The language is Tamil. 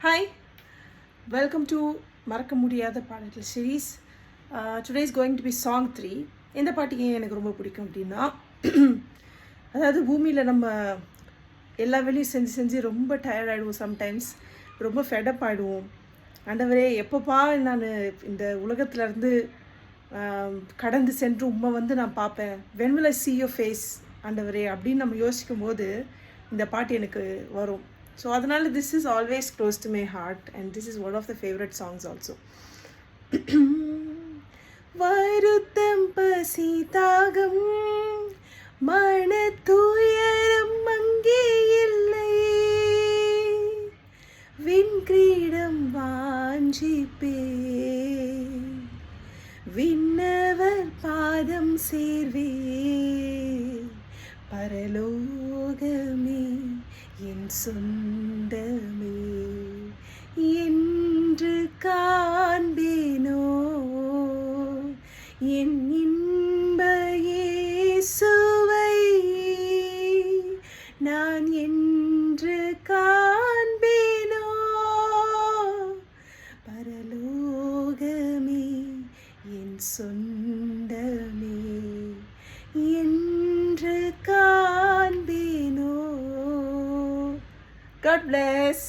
Hi, welcome to மறக்க முடியாத பாடல்கள் series. Today is going to be song 3. எந்த பாட்டு ஏன் எனக்கு ரொம்ப பிடிக்கும் அப்படின்னா, அதாவது பூமியில் நம்ம எல்லா வேலையும் செஞ்சு செஞ்சு ரொம்ப டயர்ட் ஆகிடுவோம். சம்டைம்ஸ் ரொம்ப ஃபெடப் ஆகிடுவோம். ஆண்டவரே எப்போப்பா நான் இந்த உலகத்துலேருந்து கடந்து சென்று உம்மை வந்து நான் பார்ப்பேன், when will I see your face ஆண்டவரே அப்படின்னு நம்ம யோசிக்கும் போது இந்த பாட்டு எனக்கு வரும். ஸோ அதனால் this is always close to my heart and this is one of the favorite songs also. வருத்தம் பசி தாகம் மனத்துயரம் அங்கே இல்லை, விண்கிரீடம் வாஞ்சிப்பே, விண்ணவர் பாதம் சேர்வே, பரலோகமே என் சொந்தமே என்று காண்பேனோ, என் இன்ப இயேசுவை நான் என்று காண்பேனோ, பரலோகமே என் சொந்தமே என்று காண்பேனோ. God bless.